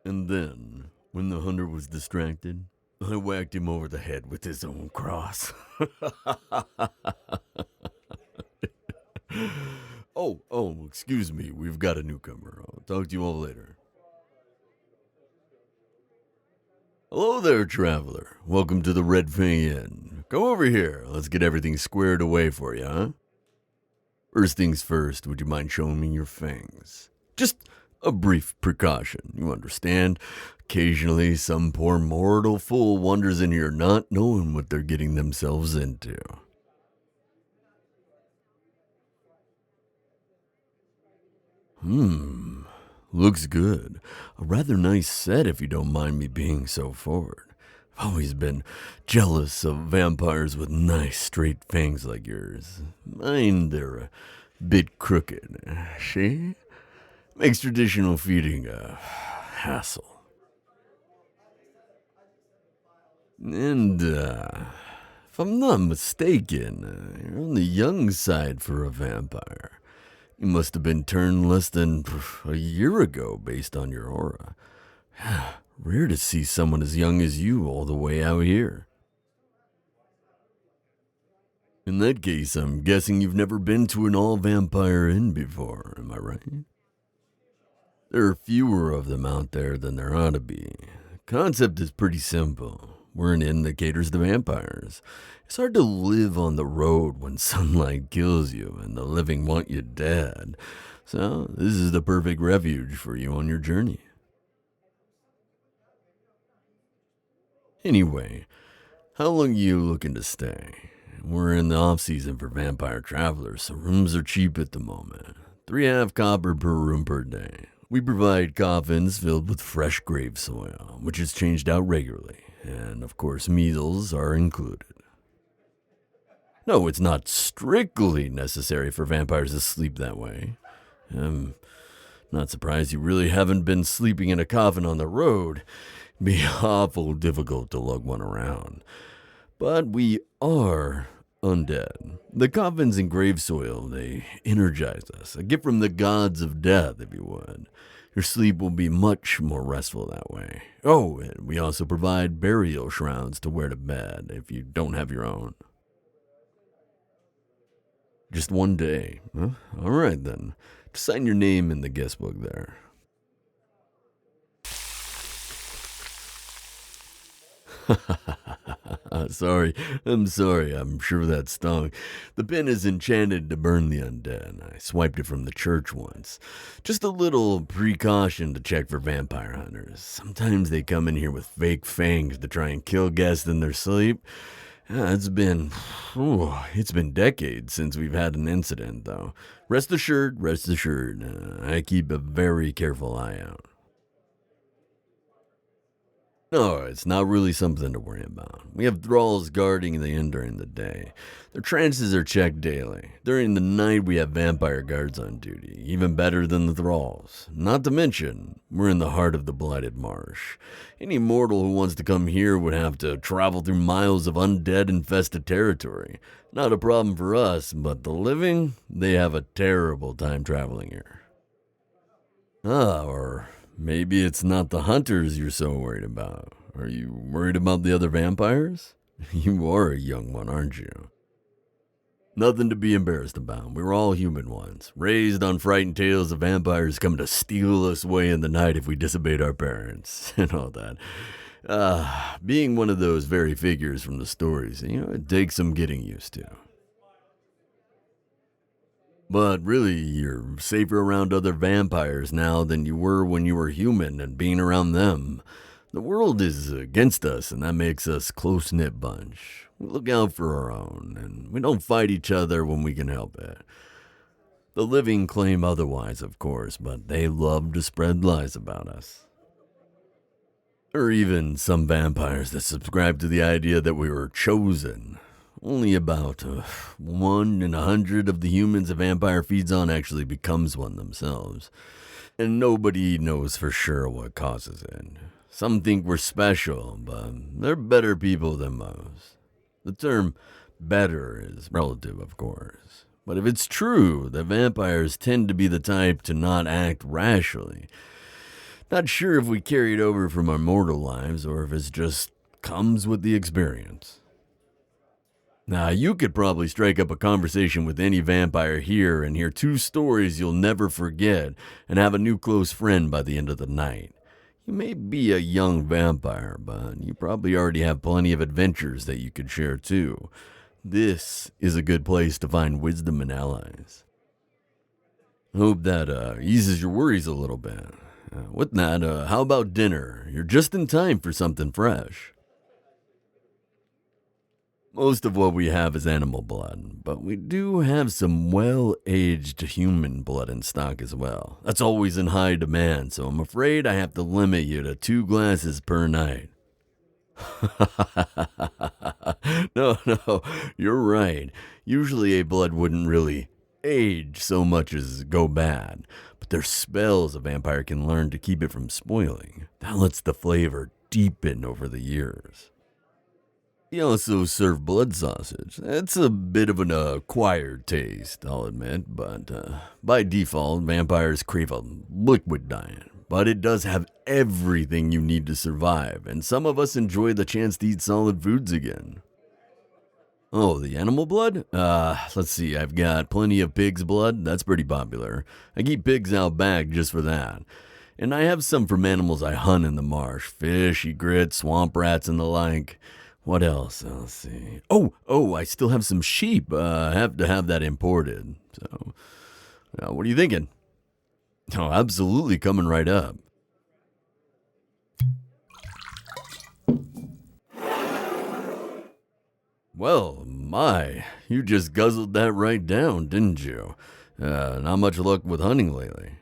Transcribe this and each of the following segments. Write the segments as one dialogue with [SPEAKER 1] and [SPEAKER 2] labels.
[SPEAKER 1] And then, when the hunter was distracted, I whacked him over the head with his own cross. Excuse me, we've got a newcomer. I'll talk to you all later. Hello there, traveler. Welcome to the Red Fang Inn. Come over here. Let's get everything squared away for you, huh? First things first, would you mind showing me your fangs? Just a brief precaution, you understand? Occasionally, some poor mortal fool wanders in here not knowing what they're getting themselves into. Looks good. A rather nice set if you don't mind me being so forward. I've always been jealous of vampires with nice straight fangs like yours. Mine, they're a bit crooked. See? Makes traditional feeding a hassle. And, if I'm not mistaken, you're on the young side for a vampire. You must have been turned less than a year ago based on your aura. Rare to see someone as young as you all the way out here. In that case, I'm guessing you've never been to an all-vampire inn before, am I right? There are fewer of them out there than there ought to be. The concept is pretty simple. We're an inn that caters to vampires. It's hard to live on the road when sunlight kills you and the living want you dead. So, this is the perfect refuge for you on your journey. Anyway, how long are you looking to stay? We're in the off-season for vampire travelers, so rooms are cheap at the moment. 3.5 copper per room per day. We provide coffins filled with fresh grave soil, which is changed out regularly, and of course meals are included. No, it's not strictly necessary for vampires to sleep that way. I'm not surprised you really haven't been sleeping in a coffin on the road. It'd be awful difficult to lug one around. But we are undead. The coffins and grave soil, they energize us. A gift from the gods of death, if you would. Your sleep will be much more restful that way. Oh, and we also provide burial shrouds to wear to bed if you don't have your own. Just one day. Huh? All right, then. Just sign your name in the guest book there. I'm sorry. I'm sure that stung. The pin is enchanted to burn the undead. I swiped it from the church once. Just a little precaution to check for vampire hunters. Sometimes they come in here with fake fangs to try and kill guests in their sleep. It's been decades since we've had an incident, though. Rest assured, I keep a very careful eye out. No, it's not really something to worry about. We have thralls guarding the inn during the day. Their trances are checked daily. During the night, we have vampire guards on duty, even better than the thralls. Not to mention, we're in the heart of the Blighted Marsh. Any mortal who wants to come here would have to travel through miles of undead-infested territory. Not a problem for us, but the living, they have a terrible time traveling here. Or maybe it's not the hunters you're so worried about. Are you worried about the other vampires? You are a young one, aren't you? Nothing to be embarrassed about. We're all human ones, raised on frightened tales of vampires coming to steal us away in the night if we disobeyed our parents, and all that. Being one of those very figures from the stories, it takes some getting used to. But really, you're safer around other vampires now than you were when you were human and being around them. The world is against us, and that makes us a close-knit bunch. We look out for our own, and we don't fight each other when we can help it. The living claim otherwise, of course, but they love to spread lies about us. There are even some vampires that subscribe to the idea that we were chosen. Only about 1 in 100 of the humans a vampire feeds on actually becomes one themselves. And nobody knows for sure what causes it. Some think we're special, but they're better people than most. The term better is relative, of course. But if it's true that vampires tend to be the type to not act rationally, Not sure if we carry it over from our mortal lives or if it just comes with the experience. Now, you could probably strike up a conversation with any vampire here and hear 2 stories you'll never forget and have a new close friend by the end of the night. You may be a young vampire, but you probably already have plenty of adventures that you could share too. This is a good place to find wisdom and allies. Hope that eases your worries a little bit. With that, how about dinner? You're just in time for something fresh. Most of what we have is animal blood, but we do have some well-aged human blood in stock as well. That's always in high demand, so I'm afraid I have to limit you to 2 glasses per night. No, you're right. Usually a blood wouldn't really age so much as go bad, but there's spells a vampire can learn to keep it from spoiling. That lets the flavor deepen over the years. We also serve blood sausage. It's a bit of an acquired taste, I'll admit, but by default, vampires crave a liquid diet. But it does have everything you need to survive, and some of us enjoy the chance to eat solid foods again. Oh, the animal blood? Let's see, I've got plenty of pig's blood. That's pretty popular. I keep pigs out back just for that. And I have some from animals I hunt in the marsh. Fish, egret, swamp rats, and the like. What else? Let's see. Oh, I still have some sheep. I have to have that imported. So, what are you thinking? Oh, absolutely coming right up. Well, you just guzzled that right down, didn't you? Not much luck with hunting lately.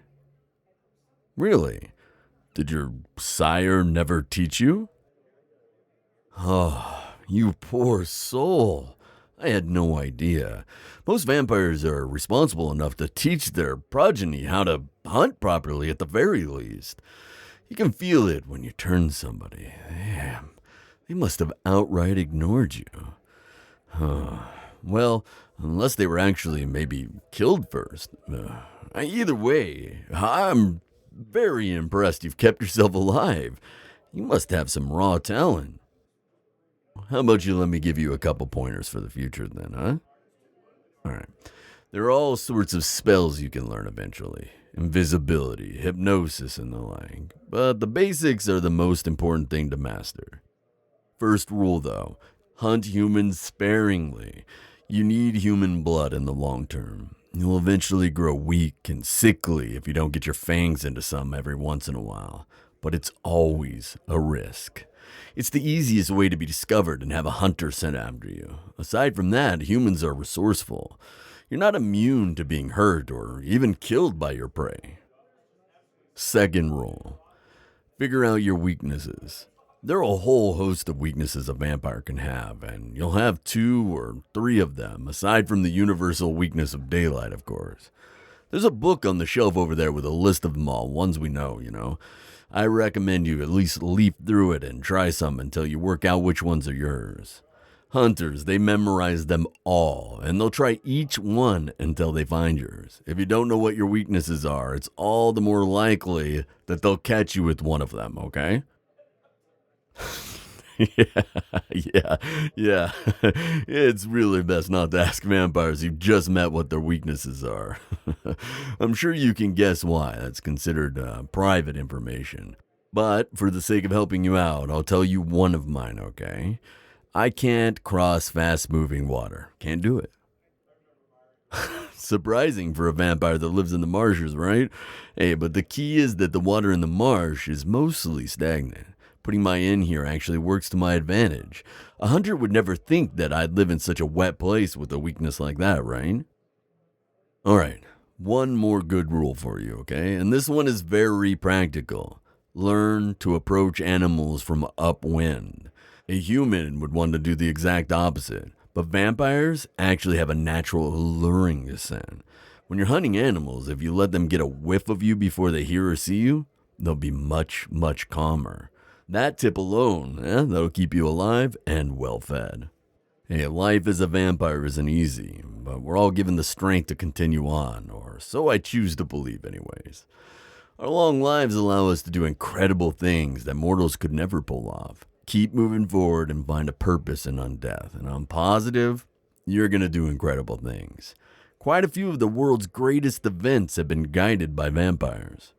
[SPEAKER 1] Really? Did your sire never teach you? Oh, you poor soul. I had no idea. Most vampires are responsible enough to teach their progeny how to hunt properly at the very least. You can feel it when you turn somebody. Damn, they must have outright ignored you. Well, unless they were actually maybe killed first. Either way, I'm very impressed you've kept yourself alive. You must have some raw talent. How about you let me give you a couple pointers for the future then, huh? Alright. There are all sorts of spells you can learn eventually. Invisibility, hypnosis, and the like. But the basics are the most important thing to master. First rule though, hunt humans sparingly. You need human blood in the long term. You'll eventually grow weak and sickly if you don't get your fangs into some every once in a while. But it's always a risk. It's the easiest way to be discovered and have a hunter sent after you. Aside from that, humans are resourceful. You're not immune to being hurt or even killed by your prey. Second rule, figure out your weaknesses. There are a whole host of weaknesses a vampire can have, and you'll have 2 or 3 of them, aside from the universal weakness of daylight, of course. There's a book on the shelf over there with a list of them all, ones we know, I recommend you at least leaf through it and try some until you work out which ones are yours. Hunters, they memorize them all, and they'll try each one until they find yours. If you don't know what your weaknesses are, it's all the more likely that they'll catch you with one of them, okay? Yeah. It's really best not to ask vampires you've just met what their weaknesses are. I'm sure you can guess why. That's considered private information. But for the sake of helping you out, I'll tell you one of mine, okay? I can't cross fast-moving water. Can't do it. Surprising for a vampire that lives in the marshes, right? Hey, but the key is that the water in the marsh is mostly stagnant. Putting my inn here actually works to my advantage. A hunter would never think that I'd live in such a wet place with a weakness like that, right? Alright, one more good rule for you, okay? And this one is very practical. Learn to approach animals from upwind. A human would want to do the exact opposite, but vampires actually have a natural alluring scent. When you're hunting animals, if you let them get a whiff of you before they hear or see you, they'll be much, much calmer. That tip alone, that'll keep you alive and well fed. Hey, life as a vampire isn't easy, but we're all given the strength to continue on, or so I choose to believe anyways. Our long lives allow us to do incredible things that mortals could never pull off. Keep moving forward and find a purpose in undeath, and I'm positive you're going to do incredible things. Quite a few of the world's greatest events have been guided by vampires.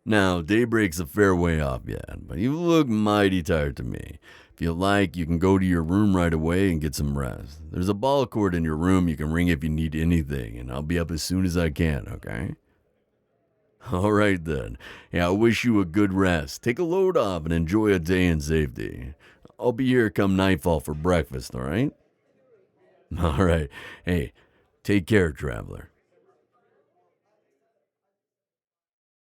[SPEAKER 1] Now, daybreak's a fair way off yet, but you look mighty tired to me. If you like, you can go to your room right away and get some rest. There's a ball cord in your room you can ring if you need anything, and I'll be up as soon as I can, okay? Alright then. Yeah, I wish you a good rest. Take a load off and enjoy a day in safety. I'll be here come nightfall for breakfast, alright? Alright. Hey, take care, traveler.